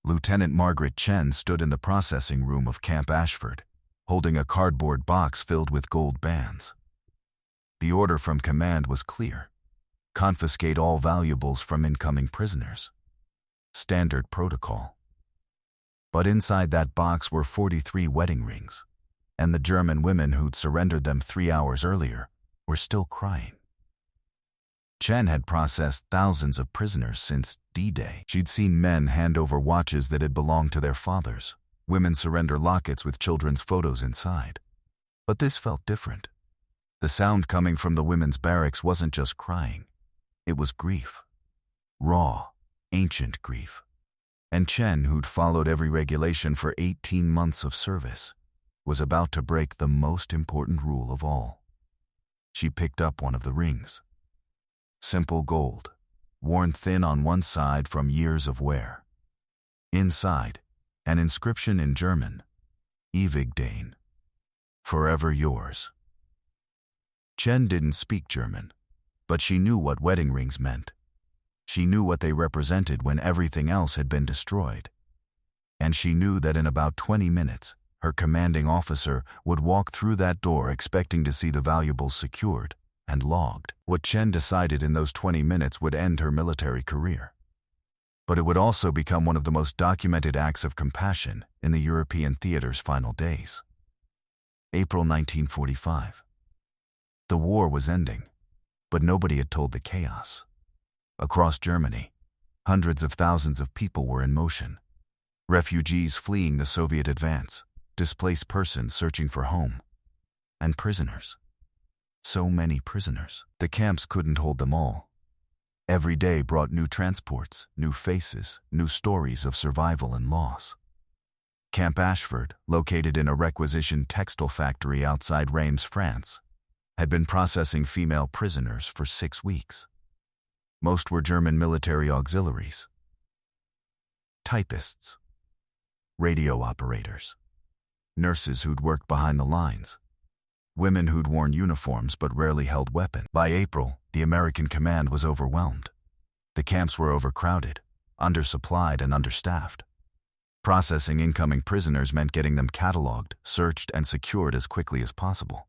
Lieutenant Margaret Chen stood in the processing room of Camp Ashford, holding a cardboard box filled with gold bands. The order from command was clear: confiscate all valuables from incoming prisoners. Standard protocol. But inside that box were 43 wedding rings, and the German women who'd surrendered them 3 hours earlier were still crying. Chen had processed thousands of prisoners since D-Day. She'd seen men hand over watches that had belonged to their fathers, women surrender lockets with children's photos inside. But this felt different. The sound coming from the women's barracks wasn't just crying. It was grief. Raw, ancient grief. And Chen, who'd followed every regulation for 18 months of service, was about to break the most important rule of all. She picked up one of the rings. Simple gold, worn thin on one side from years of wear. Inside, an inscription in German, Ewig dein, forever yours. Chen didn't speak German, but she knew what wedding rings meant. She knew what they represented when everything else had been destroyed. And she knew that in about 20 minutes, her commanding officer would walk through that door expecting to see the valuables secured and logged. What Chen decided in those 20 minutes would end her military career. But it would also become one of the most documented acts of compassion in the European theater's final days. April 1945. The war was ending, but nobody had told the chaos. Across Germany, hundreds of thousands of people were in motion. Refugees fleeing the Soviet advance, displaced persons searching for home, and prisoners. So many prisoners. The camps couldn't hold them all. Every day brought new transports, new faces, new stories of survival and loss. Camp Ashford, located in a requisitioned textile factory outside Reims, France, had been processing female prisoners for 6 weeks. Most were German military auxiliaries, typists, radio operators, nurses who'd worked behind the lines, women who'd worn uniforms but rarely held weapons. By April, the American command was overwhelmed. The camps were overcrowded, undersupplied, and understaffed. Processing incoming prisoners meant getting them cataloged, searched, and secured as quickly as possible.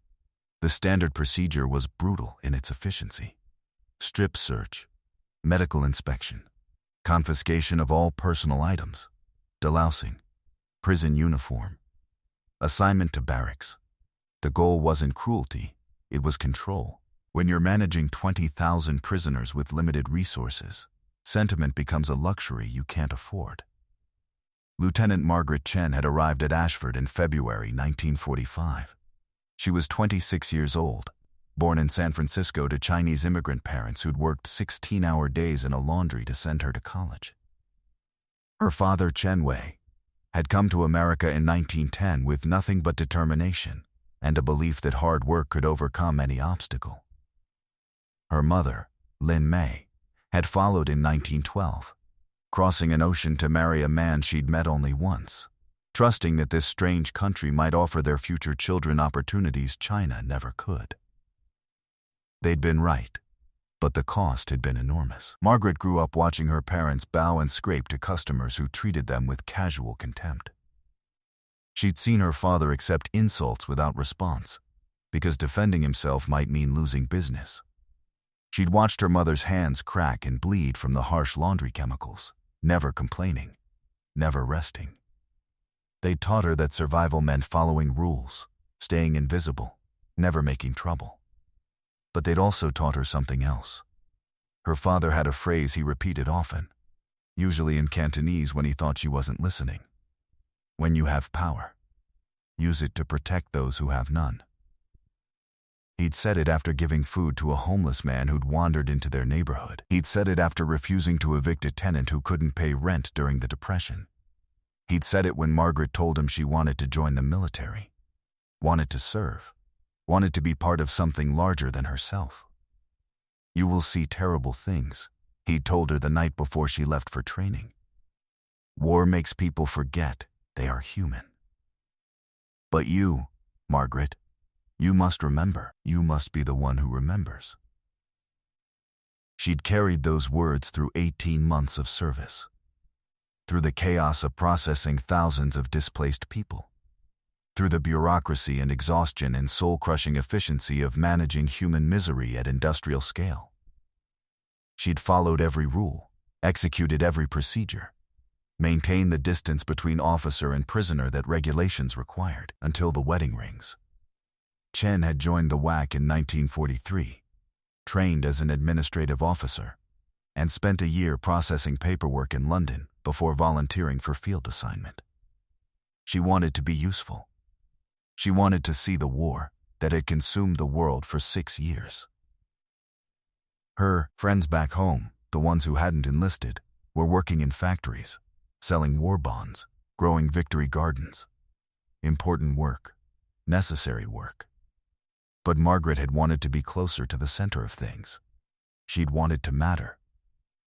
The standard procedure was brutal in its efficiency. Strip search, medical inspection, confiscation of all personal items, delousing, prison uniform, assignment to barracks. The goal wasn't cruelty, it was control. When you're managing 20,000 prisoners with limited resources, sentiment becomes a luxury you can't afford. Lieutenant Margaret Chen had arrived at Ashford in February 1945. She was 26 years old, born in San Francisco to Chinese immigrant parents who'd worked 16-hour days in a laundry to send her to college. Her father, Chen Wei, had come to America in 1910 with nothing but determination and a belief that hard work could overcome any obstacle. Her mother, Lin Mei, had followed in 1912, crossing an ocean to marry a man she'd met only once, trusting that this strange country might offer their future children opportunities China never could. They'd been right, but the cost had been enormous. Margaret grew up watching her parents bow and scrape to customers who treated them with casual contempt. She'd seen her father accept insults without response, because defending himself might mean losing business. She'd watched her mother's hands crack and bleed from the harsh laundry chemicals, never complaining, never resting. They'd taught her that survival meant following rules, staying invisible, never making trouble. But they'd also taught her something else. Her father had a phrase he repeated often, usually in Cantonese when he thought she wasn't listening. When you have power, use it to protect those who have none. He'd said it after giving food to a homeless man who'd wandered into their neighborhood. He'd said it after refusing to evict a tenant who couldn't pay rent during the Depression. He'd said it when Margaret told him she wanted to join the military, wanted to serve, wanted to be part of something larger than herself. You will see terrible things, he'd told her the night before she left for training. War makes people forget they are human. But you, Margaret, you must remember. You must be the one who remembers. She'd carried those words through 18 months of service. through the chaos of processing thousands of displaced people, through the bureaucracy and exhaustion and soul-crushing efficiency of managing human misery at industrial scale. She'd followed every rule, executed every procedure, maintained the distance between officer and prisoner that regulations required, until the wedding rings. Chen had joined the WAC in 1943, trained as an administrative officer, and spent a year processing paperwork in London before volunteering for field assignment. She wanted to be useful. She wanted to see the war that had consumed the world for 6 years. Her friends back home, the ones who hadn't enlisted, were working in factories, selling war bonds, growing victory gardens. Important work, necessary work. But Margaret had wanted to be closer to the center of things. She'd wanted to matter.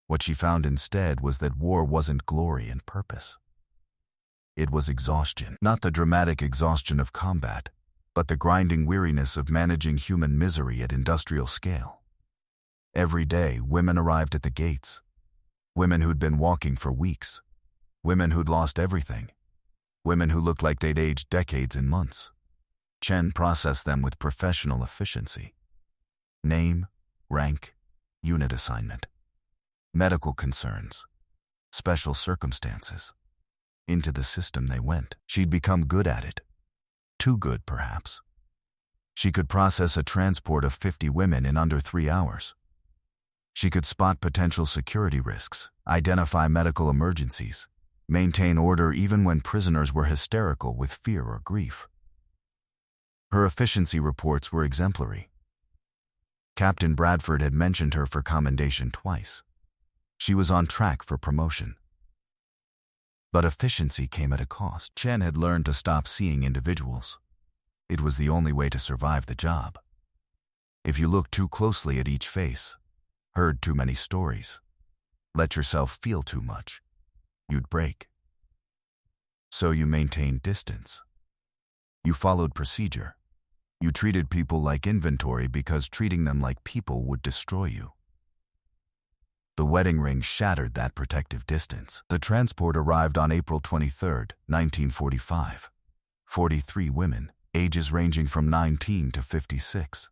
What she found instead was that war wasn't glory and purpose. It was exhaustion, not the dramatic exhaustion of combat, but the grinding weariness of managing human misery at industrial scale. Every day, women arrived at the gates. Women who'd been walking for weeks. Women who'd lost everything. Women who looked like they'd aged decades in months. Chen processed them with professional efficiency. Name, rank, unit assignment. Medical concerns. Special circumstances. Into the system they went. She'd become good at it. Too good, perhaps. She could process a transport of 50 women in under 3 hours. She could spot potential security risks, identify medical emergencies, maintain order even when prisoners were hysterical with fear or grief. Her efficiency reports were exemplary. Captain Bradford had mentioned her for commendation twice. She was on track for promotion. But efficiency came at a cost. Chen had learned to stop seeing individuals. It was the only way to survive the job. If you looked too closely at each face, heard too many stories, let yourself feel too much, you'd break. So you maintained distance. You followed procedure. You treated people like inventory because treating them like people would destroy you. The wedding ring shattered that protective distance. The transport arrived on April 23, 1945. 43 women, ages ranging from 19 to 56.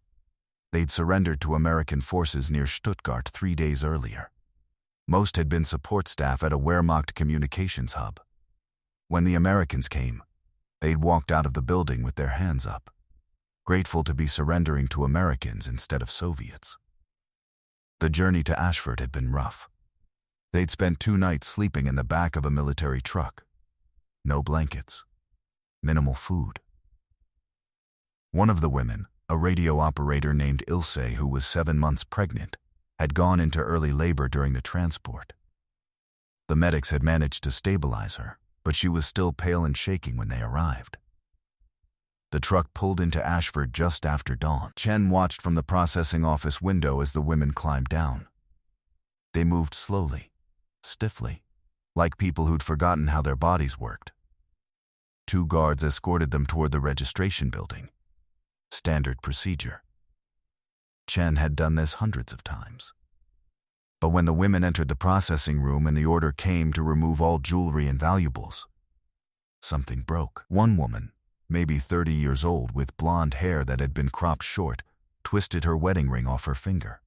They'd surrendered to American forces near Stuttgart 3 days earlier. Most had been support staff at a Wehrmacht communications hub. When the Americans came, they'd walked out of the building with their hands up, grateful to be surrendering to Americans instead of Soviets. The journey to Ashford had been rough. They'd spent 2 nights sleeping in the back of a military truck. No blankets. Minimal food. One of the women, a radio operator named Ilse who was 7 months pregnant, had gone into early labor during the transport. The medics had managed to stabilize her, but she was still pale and shaking when they arrived. The truck pulled into Ashford just after dawn. Chen watched from the processing office window as the women climbed down. They moved slowly, stiffly, like people who'd forgotten how their bodies worked. 2 guards escorted them toward the registration building. Standard procedure. Chen had done this hundreds of times. But when the women entered the processing room and the order came to remove all jewelry and valuables, something broke. One woman, maybe 30 years old with blonde hair that had been cropped short, twisted her wedding ring off her finger.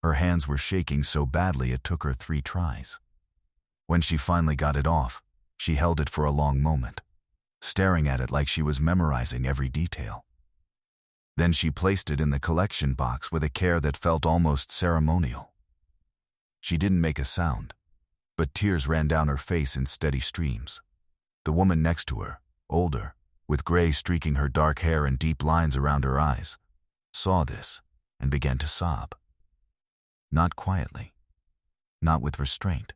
Her hands were shaking so badly it took her 3 tries. When she finally got it off, she held it for a long moment, staring at it like she was memorizing every detail. Then she placed it in the collection box with a care that felt almost ceremonial. She didn't make a sound, but tears ran down her face in steady streams. The woman next to her, older, with gray streaking her dark hair and deep lines around her eyes, saw this and began to sob. Not quietly, not with restraint.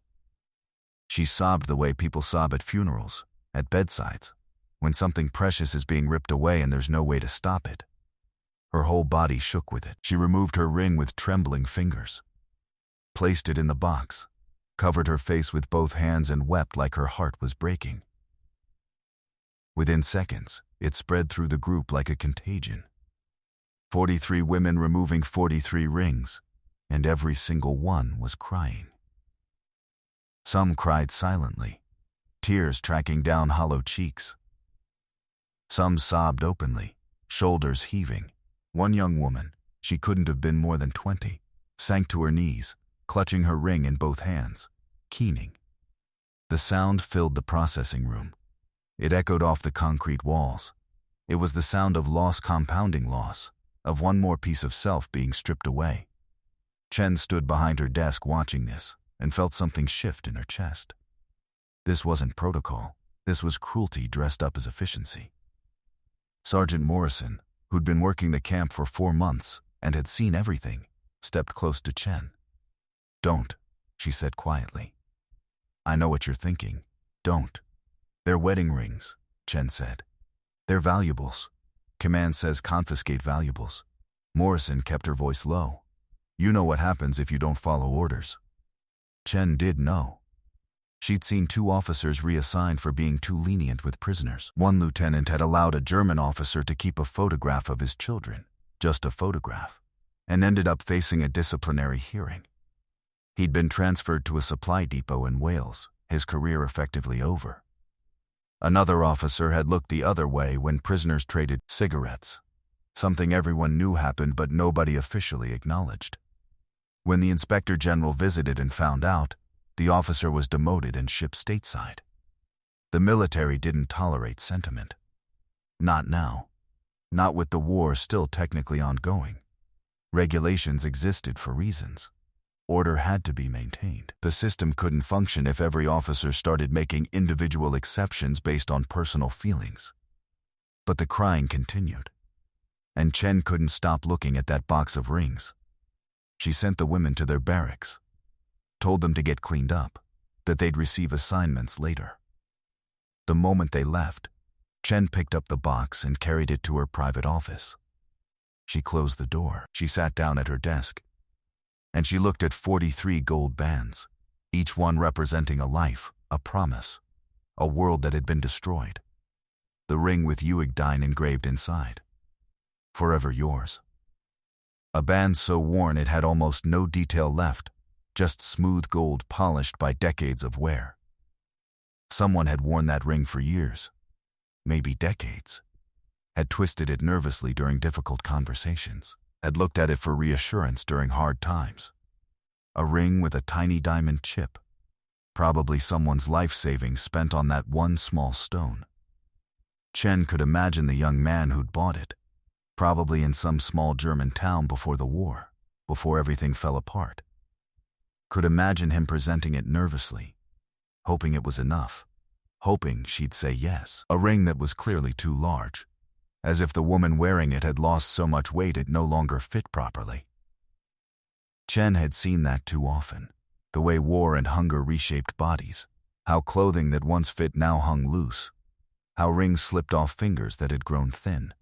She sobbed the way people sob at funerals, at bedsides, when something precious is being ripped away and there's no way to stop it. Her whole body shook with it. She removed her ring with trembling fingers, placed it in the box, covered her face with both hands and wept like her heart was breaking. Within seconds, it spread through the group like a contagion. 43 women removing 43 rings, and every single one was crying. Some cried silently, tears tracking down hollow cheeks. Some sobbed openly, shoulders heaving. One young woman, she couldn't have been more than 20, sank to her knees, clutching her ring in both hands, keening. The sound filled the processing room. It echoed off the concrete walls. It was the sound of loss compounding loss, of one more piece of self being stripped away. Chen stood behind her desk watching this and felt something shift in her chest. This wasn't protocol. This was cruelty dressed up as efficiency. Sergeant Morrison, who'd been working the camp for 4 months and had seen everything, stepped close to Chen. "Don't," she said quietly. "I know what you're thinking. Don't. They're wedding rings," Chen said. "They're valuables. Command says confiscate valuables." Morrison kept her voice low. "You know what happens if you don't follow orders." Chen did know. She'd seen 2 officers reassigned for being too lenient with prisoners. One lieutenant had allowed a German officer to keep a photograph of his children, just a photograph, and ended up facing a disciplinary hearing. He'd been transferred to a supply depot in Wales, his career effectively over. Another officer had looked the other way when prisoners traded cigarettes, something everyone knew happened but nobody officially acknowledged. When the Inspector General visited and found out, the officer was demoted and shipped stateside. The military didn't tolerate sentiment. Not now. Not with the war still technically ongoing. Regulations existed for reasons. Order had to be maintained. The system couldn't function if every officer started making individual exceptions based on personal feelings. But the crying continued. And Chen couldn't stop looking at that box of rings. She sent the women to their barracks, told them to get cleaned up, that they'd receive assignments later. The moment they left, Chen picked up the box and carried it to her private office. She closed the door. She sat down at her desk, and she looked at 43 gold bands, each one representing a life, a promise, a world that had been destroyed. The ring with Uigdine engraved inside. Forever yours. A band so worn it had almost no detail left, just smooth gold polished by decades of wear. Someone had worn that ring for years, maybe decades, had twisted it nervously during difficult conversations, had looked at it for reassurance during hard times. A ring with a tiny diamond chip, probably someone's life savings spent on that one small stone. Chen could imagine the young man who'd bought it, probably in some small German town before the war, before everything fell apart. Could imagine him presenting it nervously, hoping it was enough, hoping she'd say yes. A ring that was clearly too large, as if the woman wearing it had lost so much weight it no longer fit properly. Chen had seen that too often, the way war and hunger reshaped bodies, how clothing that once fit now hung loose, how rings slipped off fingers that had grown thin.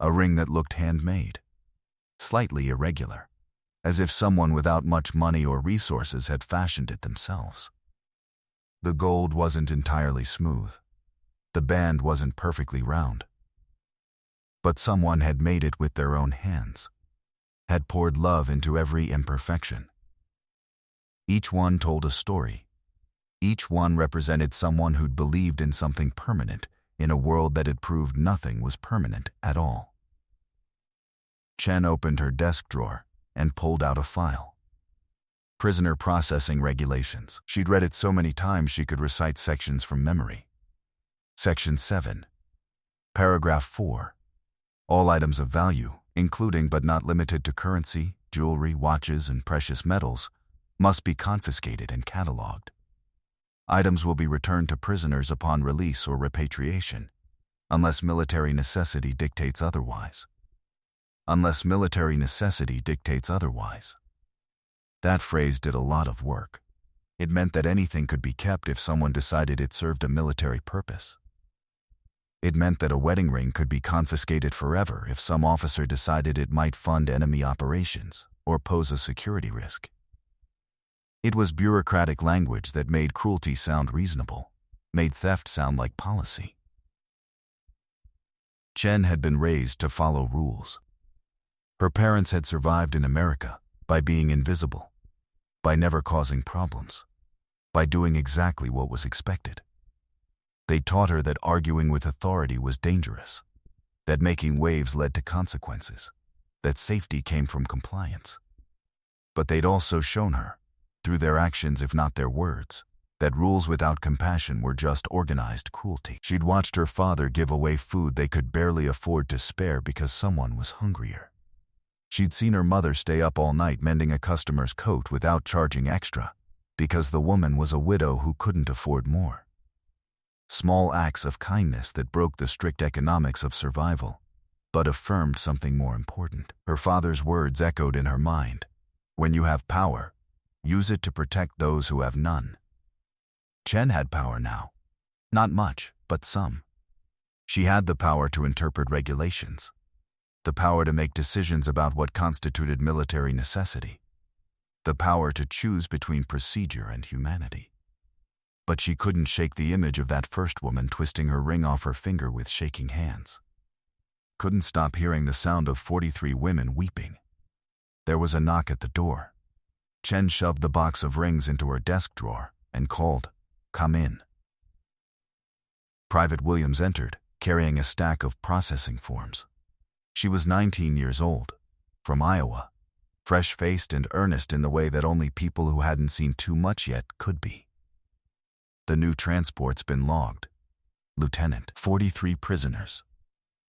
A ring that looked handmade, slightly irregular, as if someone without much money or resources had fashioned it themselves. The gold wasn't entirely smooth. The band wasn't perfectly round. But someone had made it with their own hands, had poured love into every imperfection. Each one told a story. Each one represented someone who'd believed in something permanent in a world that had proved nothing was permanent at all. Chen opened her desk drawer and pulled out a file. Prisoner processing regulations. She'd read it so many times she could recite sections from memory. Section 7. Paragraph 4. All items of value, including but not limited to currency, jewelry, watches, and precious metals, must be confiscated and catalogued. Items will be returned to prisoners upon release or repatriation, unless military necessity dictates otherwise. Unless military necessity dictates otherwise. That phrase did a lot of work. It meant that anything could be kept if someone decided it served a military purpose. It meant that a wedding ring could be confiscated forever if some officer decided it might fund enemy operations or pose a security risk. It was bureaucratic language that made cruelty sound reasonable, made theft sound like policy. Chen had been raised to follow rules. Her parents had survived in America by being invisible, by never causing problems. by doing exactly what was expected. They taught her that arguing with authority was dangerous, that making waves led to consequences, that safety came from compliance. But they'd also shown her, through their actions if not their words, that rules without compassion were just organized cruelty. She'd watched her father give away food they could barely afford to spare because someone was hungrier. She'd seen her mother stay up all night mending a customer's coat without charging extra, because the woman was a widow who couldn't afford more. Small acts of kindness that broke the strict economics of survival, but affirmed something more important. Her father's words echoed in her mind. When you have power, use it to protect those who have none. Chen had power now. Not much, but some. She had the power to interpret regulations, the power to make decisions about what constituted military necessity, the power to choose between procedure and humanity. But she couldn't shake the image of that first woman twisting her ring off her finger with shaking hands. Couldn't stop hearing the sound of 43 women weeping. There was a knock at the door. Chen shoved the box of rings into her desk drawer and called, "Come in." Private Williams entered, carrying a stack of processing forms. She was 19 years old, from Iowa, fresh-faced and earnest in the way that only people who hadn't seen too much yet could be. The new transport's been logged. Lieutenant, 43 prisoners,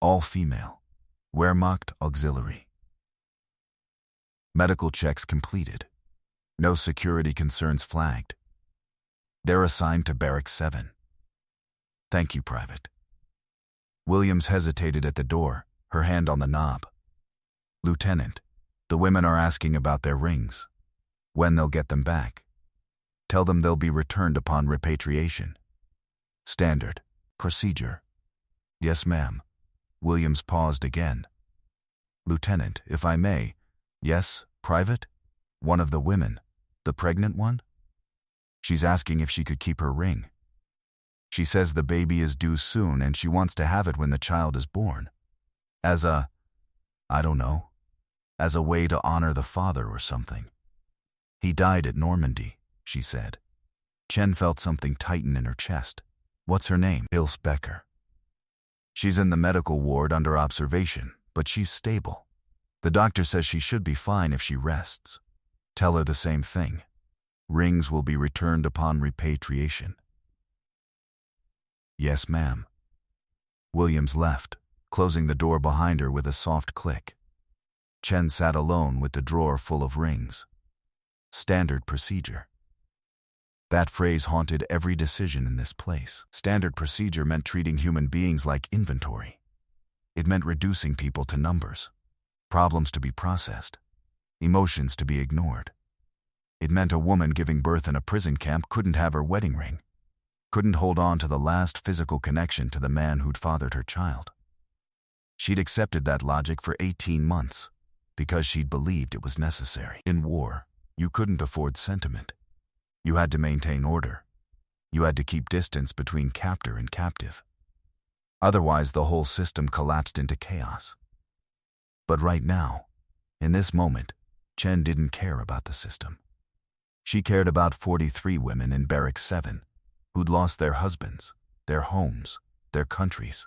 all female, Wehrmacht auxiliary. Medical checks completed. No security concerns flagged. They're assigned to Barracks 7. Thank you, Private. Williams hesitated at the door, her hand on the knob. Lieutenant, the women are asking about their rings. When they'll get them back. Tell them they'll be returned upon repatriation. Standard. Procedure. Yes, ma'am. Williams paused again. Lieutenant, if I may. Yes, Private? One of the women. The pregnant one? She's asking if she could keep her ring. She says the baby is due soon and she wants to have it when the child is born. As a way to honor the father or something. He died at Normandy, she said. Chen felt something tighten in her chest. What's her name? Ilse Becker. She's in the medical ward under observation, but she's stable. The doctor says she should be fine if she rests. Tell her the same thing. Rings will be returned upon repatriation. Yes, ma'am. Williams left, closing the door behind her with a soft click. Chen sat alone with the drawer full of rings. Standard procedure. That phrase haunted every decision in this place. Standard procedure meant treating human beings like inventory. It meant reducing people to numbers, problems to be processed, emotions to be ignored. It meant a woman giving birth in a prison camp couldn't have her wedding ring, couldn't hold on to the last physical connection to the man who'd fathered her child. She'd accepted that logic for 18 months because she'd believed it was necessary. In war, you couldn't afford sentiment. You had to maintain order. You had to keep distance between captor and captive. Otherwise, the whole system collapsed into chaos. But right now, in this moment, Chen didn't care about the system. She cared about 43 women in Barracks 7 who'd lost their husbands, their homes, their countries,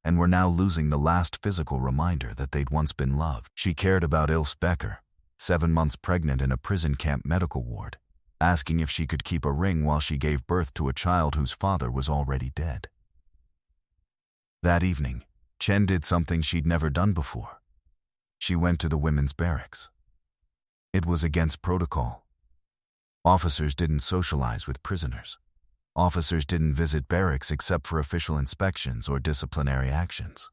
and were now losing the last physical reminder that they'd once been loved. She cared about Ilse Becker, 7 months pregnant in a prison camp medical ward, asking if she could keep a ring while she gave birth to a child whose father was already dead. That evening, Chen did something she'd never done before. She went to the women's barracks. It was against protocol. Officers didn't socialize with prisoners. Officers didn't visit barracks except for official inspections or disciplinary actions.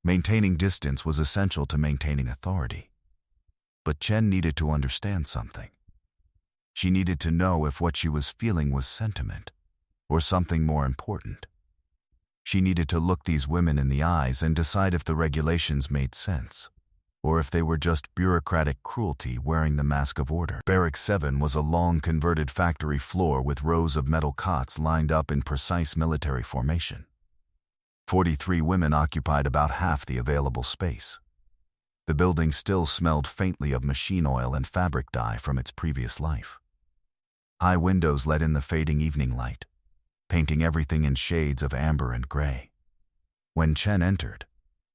Maintaining distance was essential to maintaining authority. But Chen needed to understand something. She needed to know if what she was feeling was sentiment, or something more important. She needed to look these women in the eyes and decide if the regulations made sense, or if they were just bureaucratic cruelty wearing the mask of order. Barracks 7 was a long converted factory floor with rows of metal cots lined up in precise military formation. 43 women occupied about half the available space. The building still smelled faintly of machine oil and fabric dye from its previous life. High windows let in the fading evening light, painting everything in shades of amber and gray. When Chen entered,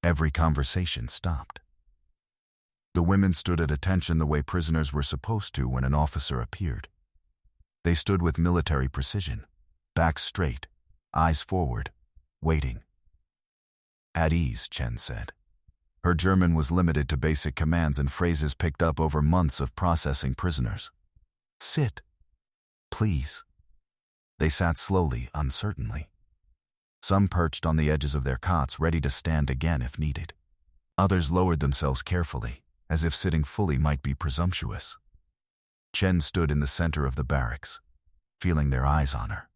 every conversation stopped. The women stood at attention the way prisoners were supposed to when an officer appeared. They stood with military precision, backs straight, eyes forward, waiting. At ease, Chen said. Her German was limited to basic commands and phrases picked up over months of processing prisoners. Sit. Please. They sat slowly, uncertainly. Some perched on the edges of their cots, ready to stand again if needed. Others lowered themselves carefully, as if sitting fully might be presumptuous. Chen stood in the center of the barracks, feeling their eyes on her.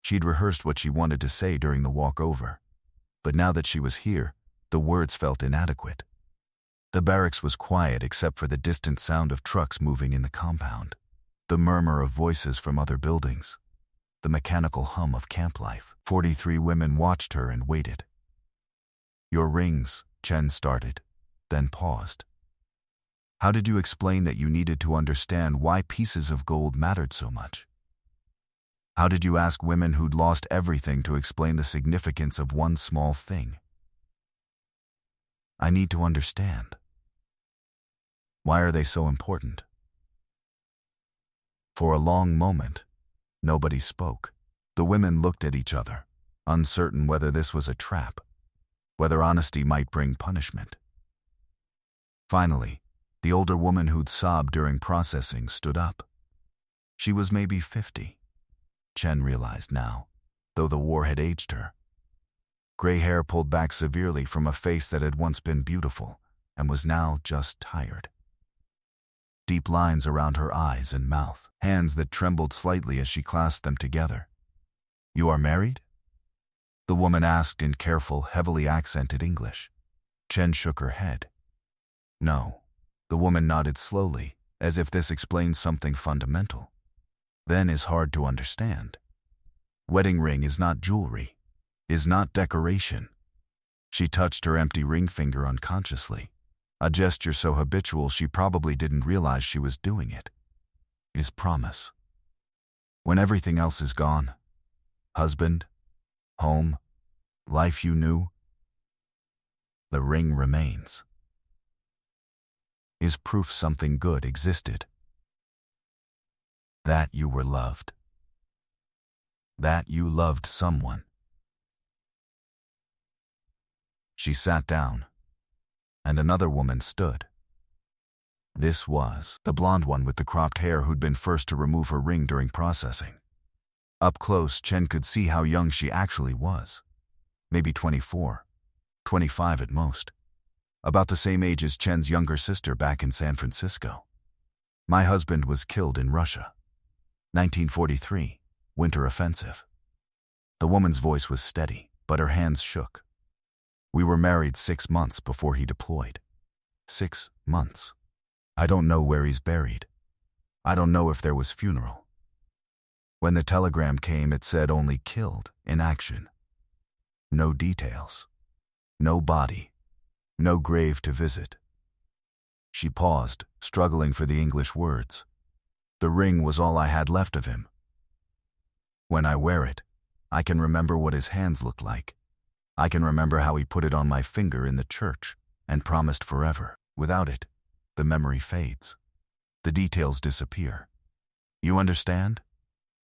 She'd rehearsed what she wanted to say during the walk over, but now that she was here, the words felt inadequate. The barracks was quiet except for the distant sound of trucks moving in the compound, the murmur of voices from other buildings, the mechanical hum of camp life. 43 women watched her and waited. Your rings, Chen started, then paused. How did you explain that you needed to understand why pieces of gold mattered so much? How did you ask women who'd lost everything to explain the significance of one small thing? I need to understand. Why are they so important? For a long moment, nobody spoke. The women looked at each other, uncertain whether this was a trap, whether honesty might bring punishment. Finally, the older woman who'd sobbed during processing stood up. She was maybe 50. Chen realized now, though the war had aged her. Gray hair pulled back severely from a face that had once been beautiful and was now just tired. Deep lines around her eyes and mouth, hands that trembled slightly as she clasped them together. You are married? The woman asked in careful, heavily accented English. Chen shook her head. No. The woman nodded slowly, as if this explained something fundamental. Then is hard to understand. Wedding ring is not jewelry, is not decoration. She touched her empty ring finger unconsciously, a gesture so habitual she probably didn't realize she was doing it. Is promise. When everything else is gone, husband, home, life you knew, the ring remains. Is proof something good existed. That you were loved. That you loved someone. She sat down, and another woman stood. This was the blonde one with the cropped hair who'd been first to remove her ring during processing. Up close, Chen could see how young she actually was. Maybe 24, 25 at most. About the same age as Chen's younger sister back in San Francisco. My husband was killed in Russia. 1943, winter offensive. The woman's voice was steady, but her hands shook. We were married 6 months before he deployed. 6 months. I don't know where he's buried. I don't know if there was funeral. When the telegram came, it said only killed in action. No details. No body. No grave to visit. She paused, struggling for the English words. The ring was all I had left of him. When I wear it, I can remember what his hands looked like. I can remember how he put it on my finger in the church and promised forever. Without it, the memory fades. The details disappear. You understand?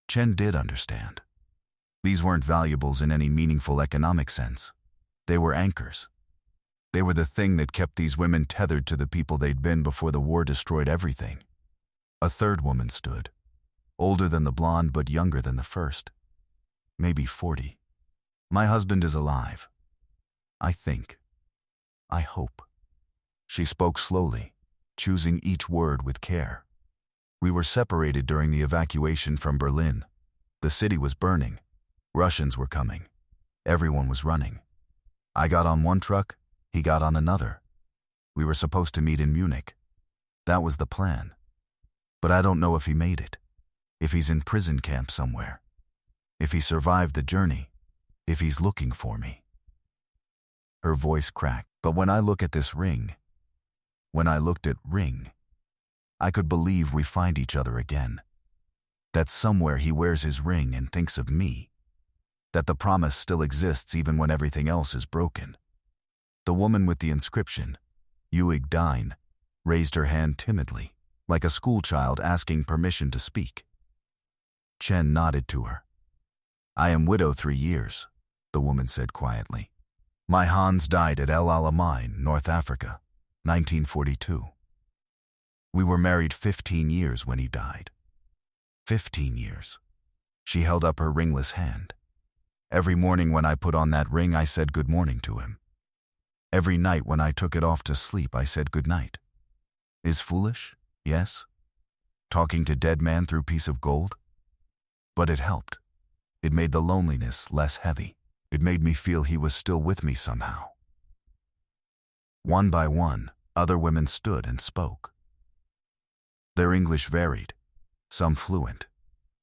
Chen did understand. These weren't valuables in any meaningful economic sense. They were anchors. They were the thing that kept these women tethered to the people they'd been before the war destroyed everything. A third woman stood, older than the blonde but younger than the first. Maybe 40. My husband is alive. I think. I hope. She spoke slowly, choosing each word with care. We were separated during the evacuation from Berlin. The city was burning. Russians were coming. Everyone was running. I got on one truck, he got on another. We were supposed to meet in Munich. That was the plan. But I don't know if he made it. If he's in prison camp somewhere. If he survived the journey. If he's looking for me. Her voice cracked. But when I look at this ring, when I looked at ring, I could believe we find each other again. That somewhere he wears his ring and thinks of me. That the promise still exists even when everything else is broken. The woman with the inscription, Uig Dine, raised her hand timidly, like a schoolchild asking permission to speak. Chen nodded to her. I am widow 3 years, the woman said quietly. My Hans died at El Alamein, North Africa, 1942. We were married 15 years when he died. 15 years. She held up her ringless hand. Every morning when I put on that ring, I said good morning to him. Every night when I took it off to sleep, I said good night. Is foolish? Yes. Talking to dead man through piece of gold? But it helped. It made the loneliness less heavy. It made me feel he was still with me somehow. One by one, other women stood and spoke. Their English varied, some fluent,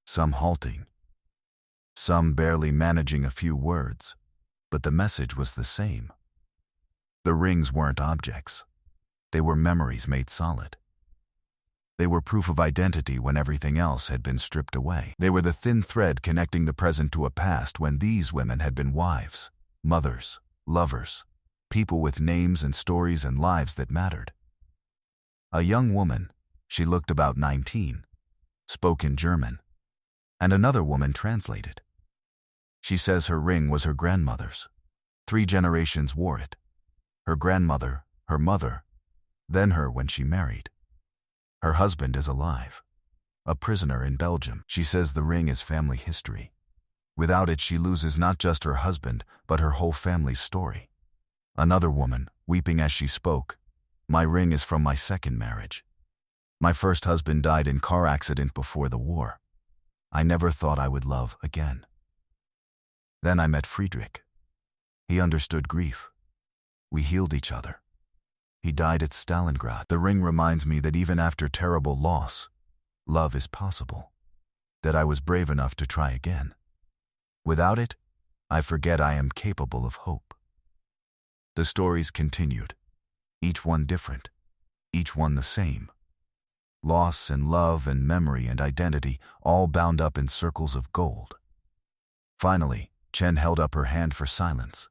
some halting, some barely managing a few words, but the message was the same. The rings weren't objects. They were memories made solid. They were proof of identity when everything else had been stripped away. They were the thin thread connecting the present to a past when these women had been wives, mothers, lovers, people with names and stories and lives that mattered. A young woman, she looked about 19, spoke in German, and another woman translated. She says her ring was her grandmother's. 3 generations wore it. Her grandmother, her mother, then her when she married. Her husband is alive, a prisoner in Belgium. She says the ring is family history. Without it, she loses not just her husband, but her whole family's story. Another woman, weeping as she spoke, my ring is from my second marriage. My first husband died in car accident before the war. I never thought I would love again. Then I met Friedrich. He understood grief. We healed each other. He died at Stalingrad. The ring reminds me that even after terrible loss, love is possible. That I was brave enough to try again. Without it, I forget I am capable of hope. The stories continued, each one different, each one the same. Loss and love and memory and identity, all bound up in circles of gold. Finally, Chen held up her hand for silence.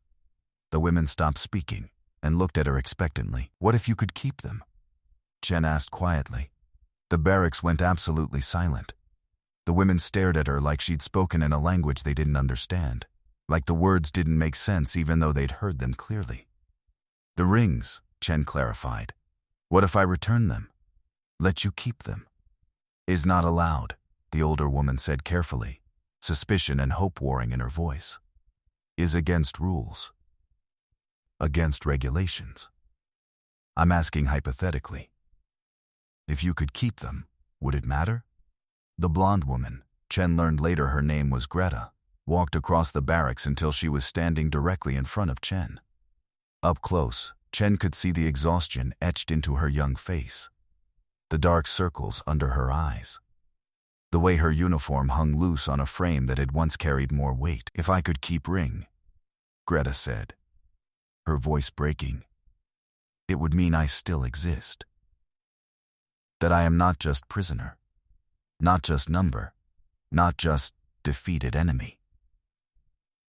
The women stopped speaking and looked at her expectantly. What if you could keep them? Chen asked quietly. The barracks went absolutely silent. The women stared at her like she'd spoken in a language they didn't understand, like the words didn't make sense even though they'd heard them clearly. The rings, Chen clarified. What if I return them? Let you keep them? Is not allowed, the older woman said carefully, suspicion and hope warring in her voice. Is against rules. Against regulations. I'm asking hypothetically. If you could keep them, would it matter? The blonde woman, Chen learned later her name was Greta, walked across the barracks until she was standing directly in front of Chen. Up close, Chen could see the exhaustion etched into her young face, the dark circles under her eyes, the way her uniform hung loose on a frame that had once carried more weight. If I could keep ring, Greta said, her voice breaking, it would mean I still exist. That I am not just prisoner, not just number, not just defeated enemy.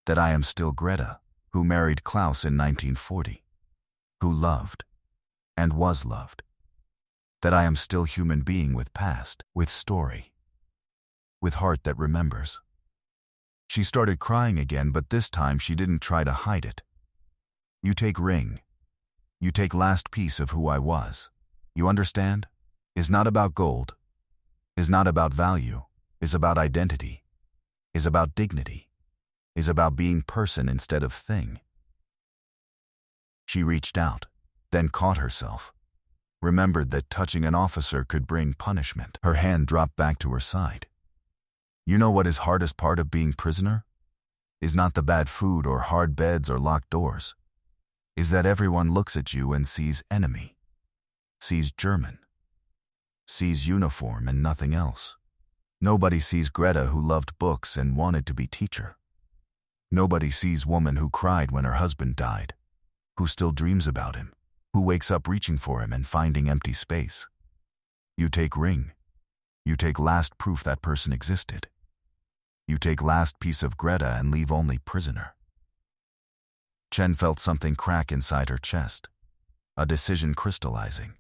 That I am still Greta, who married Klaus in 1940, who loved and was loved. That I am still human being with past, with story, with heart that remembers. She started crying again, but this time she didn't try to hide it. You take ring. You take last piece of who I was. You understand? Is not about gold. Is not about value. Is about identity. Is about dignity. Is about being person instead of thing. She reached out, then caught herself. Remembered that touching an officer could bring punishment. Her hand dropped back to her side. You know what is hardest part of being prisoner? Is not the bad food or hard beds or locked doors. Is that everyone looks at you and sees enemy, sees German, sees uniform and nothing else. Nobody sees Greta who loved books and wanted to be teacher. Nobody sees woman who cried when her husband died, who still dreams about him, who wakes up reaching for him and finding empty space. You take ring. You take last proof that person existed. You take last piece of Greta and leave only prisoner. Chen felt something crack inside her chest. A decision crystallizing.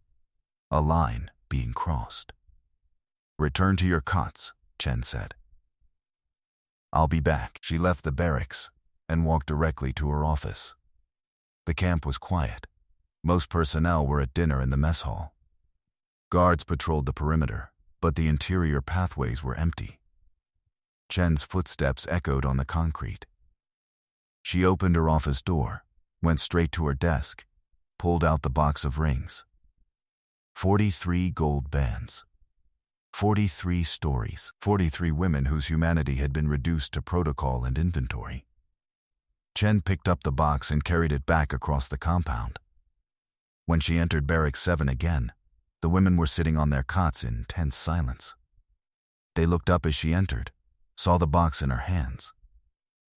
A line being crossed. Return to your cots, Chen said. I'll be back. She left the barracks and walked directly to her office. The camp was quiet. Most personnel were at dinner in the mess hall. Guards patrolled the perimeter, but the interior pathways were empty. Chen's footsteps echoed on the concrete. She opened her office door, went straight to her desk, pulled out the box of rings. 43 gold bands. 43 stories. 43 women whose humanity had been reduced to protocol and inventory. Chen picked up the box and carried it back across the compound. When she entered Barracks 7 again, the women were sitting on their cots in tense silence. They looked up as she entered, saw the box in her hands.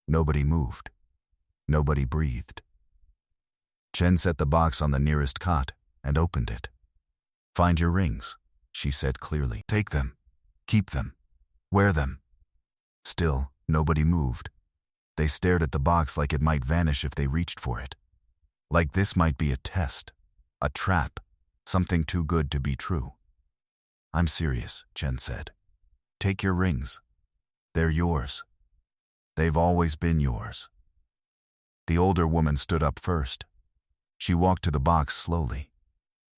Nobody moved. Nobody breathed. Chen set the box on the nearest cot and opened it. Find your rings, she said clearly. Take them. Keep them. Wear them. Still, nobody moved. They stared at the box like it might vanish if they reached for it. Like this might be a test, a trap, something too good to be true. I'm serious, Chen said. Take your rings. They're yours. They've always been yours. The older woman stood up first. She walked to the box slowly,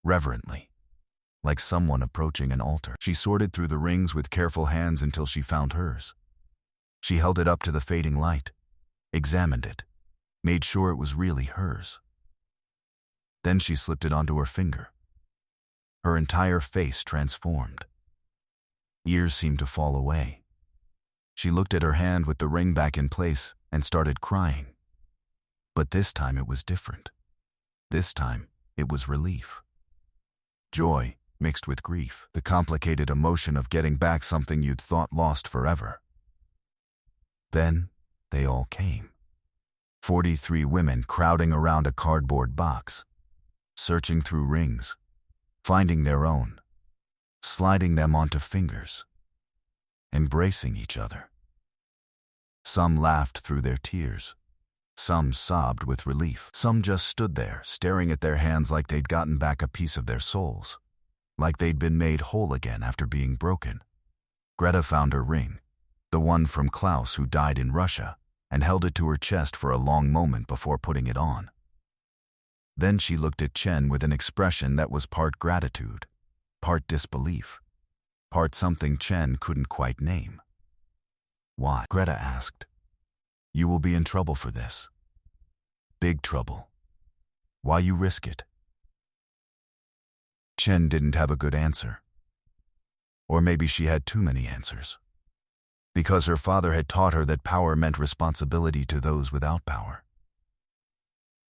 reverently, like someone approaching an altar. She sorted through the rings with careful hands until she found hers. She held it up to the fading light, examined it, made sure it was really hers. Then she slipped it onto her finger. Her entire face transformed. Ears seemed to fall away. She looked at her hand with the ring back in place and started crying. But this time it was different. This time it was relief. Joy mixed with grief, the complicated emotion of getting back something you'd thought lost forever. Then they all came. 43 women crowding around a cardboard box, searching through rings, finding their own, sliding them onto fingers, embracing each other. Some laughed through their tears. Some sobbed with relief. Some just stood there, staring at their hands like they'd gotten back a piece of their souls, like they'd been made whole again after being broken. Greta found her ring, the one from Klaus who died in Russia, and held it to her chest for a long moment before putting it on. Then she looked at Chen with an expression that was part gratitude, part disbelief, part something Chen couldn't quite name. Why? Greta asked. You will be in trouble for this. Big trouble. Why you risk it? Chen didn't have a good answer. Or maybe she had too many answers. Because her father had taught her that power meant responsibility to those without power.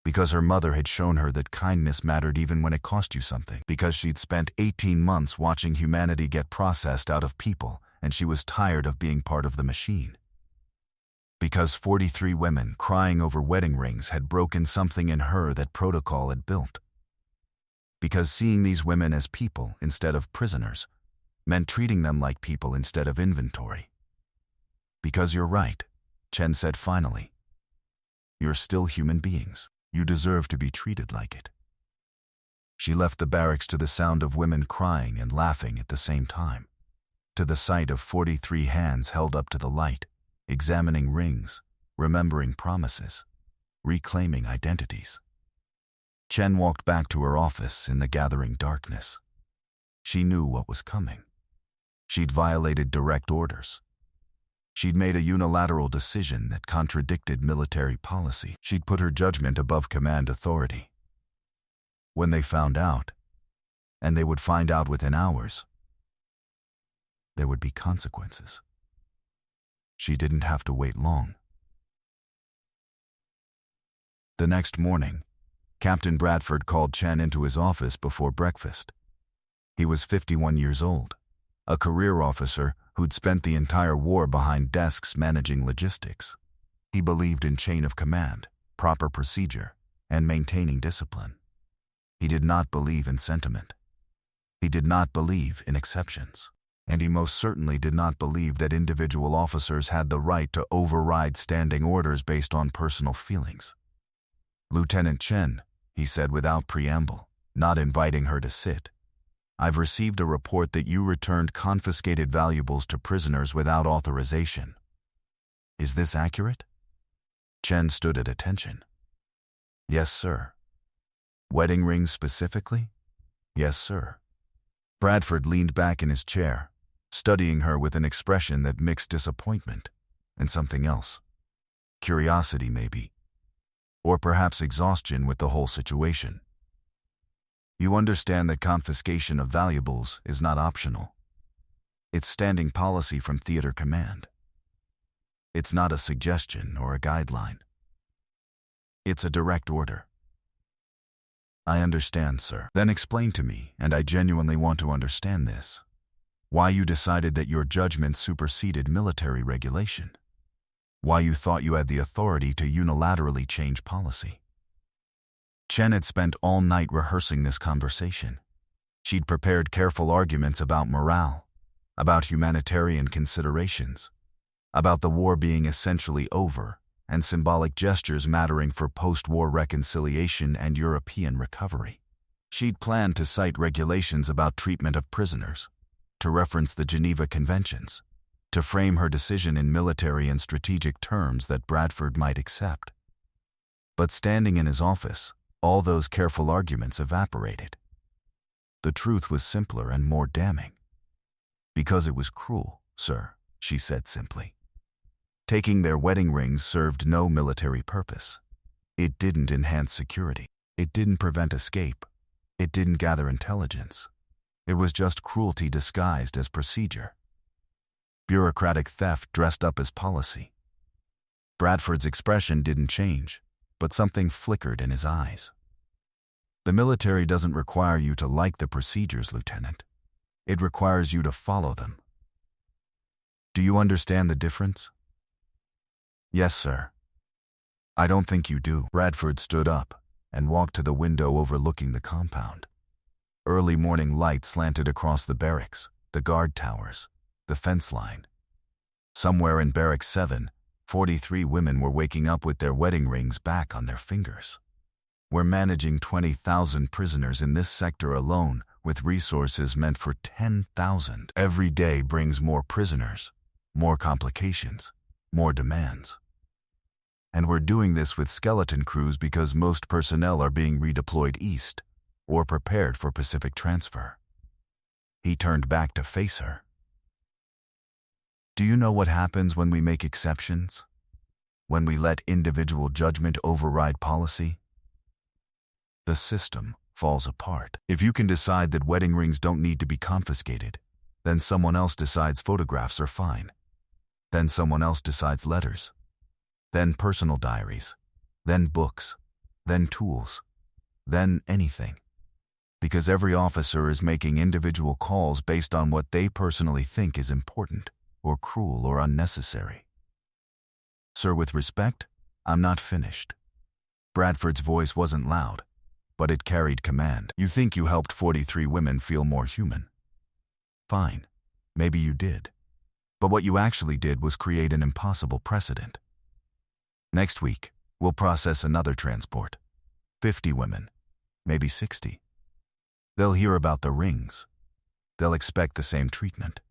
Because her mother had shown her that kindness mattered even when it cost you something. Because she'd spent 18 months watching humanity get processed out of people, and she was tired of being part of the machine. Because 43 women crying over wedding rings had broken something in her that protocol had built. Because seeing these women as people instead of prisoners meant treating them like people instead of inventory. Because you're right, Chen said finally. You're still human beings. You deserve to be treated like it. She left the barracks to the sound of women crying and laughing at the same time, to the sight of 43 hands held up to the light, examining rings, remembering promises, reclaiming identities. Chen walked back to her office in the gathering darkness. She knew what was coming. She'd violated direct orders. She'd made a unilateral decision that contradicted military policy. She'd put her judgment above command authority. When they found out, and they would find out within hours, there would be consequences. She didn't have to wait long. The next morning, Captain Bradford called Chen into his office before breakfast. He was 51 years old, a career officer who'd spent the entire war behind desks managing logistics. He believed in chain of command, proper procedure, and maintaining discipline. He did not believe in sentiment. He did not believe in exceptions. And he most certainly did not believe that individual officers had the right to override standing orders based on personal feelings. "Lieutenant Chen," he said without preamble, not inviting her to sit, "I've received a report that you returned confiscated valuables to prisoners without authorization. Is this accurate?" Chen stood at attention. "Yes, sir." "Wedding rings specifically?" "Yes, sir." Bradford leaned back in his chair, studying her with an expression that mixed disappointment and something else. Curiosity, maybe. Or perhaps exhaustion with the whole situation. "You understand that confiscation of valuables is not optional. It's standing policy from theater command. It's not a suggestion or a guideline. It's a direct order." "I understand, sir." "Then explain to me, and I genuinely want to understand this, why you decided that your judgment superseded military regulation. Why you thought you had the authority to unilaterally change policy." Chen had spent all night rehearsing this conversation. She'd prepared careful arguments about morale, about humanitarian considerations, about the war being essentially over, and symbolic gestures mattering for post-war reconciliation and European recovery. She'd planned to cite regulations about treatment of prisoners, to reference the Geneva Conventions, to frame her decision in military and strategic terms that Bradford might accept. But standing in his office, all those careful arguments evaporated. The truth was simpler and more damning. "Because it was cruel, sir," she said simply. "Taking their wedding rings served no military purpose. It didn't enhance security. It didn't prevent escape. It didn't gather intelligence. It was just cruelty disguised as procedure. Bureaucratic theft dressed up as policy." Bradford's expression didn't change, but something flickered in his eyes. "The military doesn't require you to like the procedures, Lieutenant. It requires you to follow them. Do you understand the difference?" "Yes, sir." "I don't think you do." Bradford stood up and walked to the window overlooking the compound. Early morning light slanted across the barracks, the guard towers, the fence line. Somewhere in Barrack 7, 43 women were waking up with their wedding rings back on their fingers. "We're managing 20,000 prisoners in this sector alone, with resources meant for 10,000. Every day brings more prisoners, more complications, more demands. And we're doing this with skeleton crews because most personnel are being redeployed east or prepared for Pacific transfer." He turned back to face her. "Do you know what happens when we make exceptions? When we let individual judgment override policy? The system falls apart. If you can decide that wedding rings don't need to be confiscated, then someone else decides photographs are fine. Then someone else decides letters. Then personal diaries. Then books. Then tools. Then anything. Because every officer is making individual calls based on what they personally think is important, or cruel, or unnecessary." "Sir, with respect, I'm not finished." Bradford's voice wasn't loud, but it carried command. "You think you helped 43 women feel more human. Fine, maybe you did. But what you actually did was create an impossible precedent. Next week, we'll process another transport. 50 women, maybe 60. They'll hear about the rings. They'll expect the same treatment.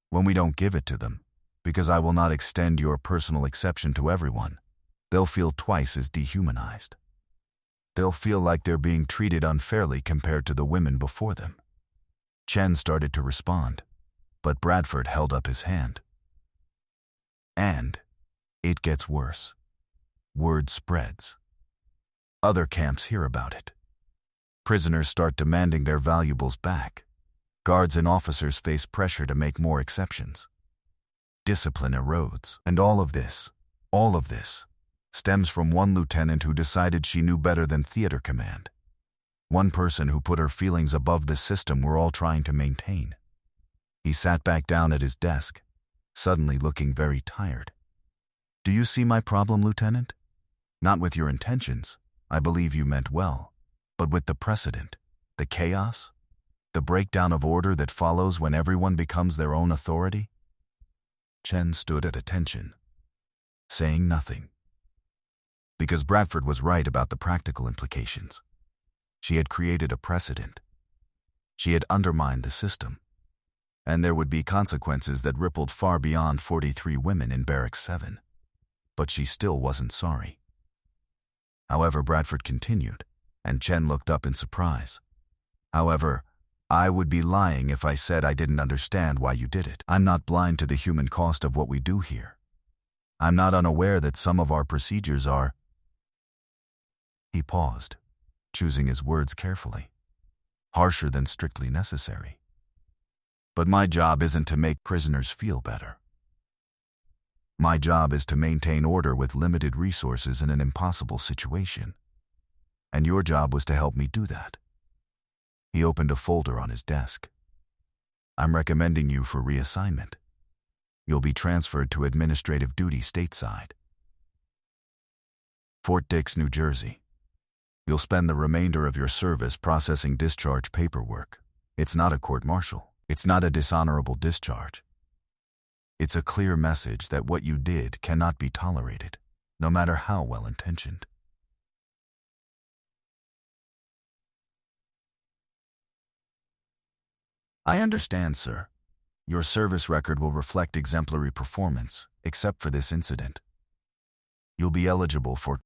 When we don't give it to them, because I will not extend your personal exception to everyone, they'll feel twice as dehumanized. They'll feel like they're being treated unfairly compared to the women before them." Chen started to respond, but Bradford held up his hand. "And it gets worse. Word spreads. Other camps hear about it. Prisoners start demanding their valuables back. Guards and officers face pressure to make more exceptions. Discipline erodes. And all of this, stems from one lieutenant who decided she knew better than theater command. One person who put her feelings above the system we're all trying to maintain." He sat back down at his desk, suddenly looking very tired. "Do you see my problem, Lieutenant? Not with your intentions, I believe you meant well, but with the precedent, the chaos. The breakdown of order that follows when everyone becomes their own authority? Chen stood at attention, saying nothing. Because Bradford was right about the practical implications. She had created a precedent. She had undermined the system. And there would be consequences that rippled far beyond 43 women in Barracks 7. But she still wasn't sorry. However, Bradford continued, and Chen looked up in surprise. However, I would be lying if I said I didn't understand why you did it. I'm not blind to the human cost of what we do here. I'm not unaware that some of our procedures are... He paused, choosing his words carefully. Harsher than strictly necessary. But my job isn't to make prisoners feel better. My job is to maintain order with limited resources in an impossible situation. And your job was to help me do that. He opened a folder on his desk. I'm recommending you for reassignment. You'll be transferred to administrative duty stateside. Fort Dix, New Jersey. You'll spend the remainder of your service processing discharge paperwork. It's not a court-martial. It's not a dishonorable discharge. It's a clear message that what you did cannot be tolerated, no matter how well-intentioned. I understand, sir. Your service record will reflect exemplary performance, except for this incident. You'll be eligible for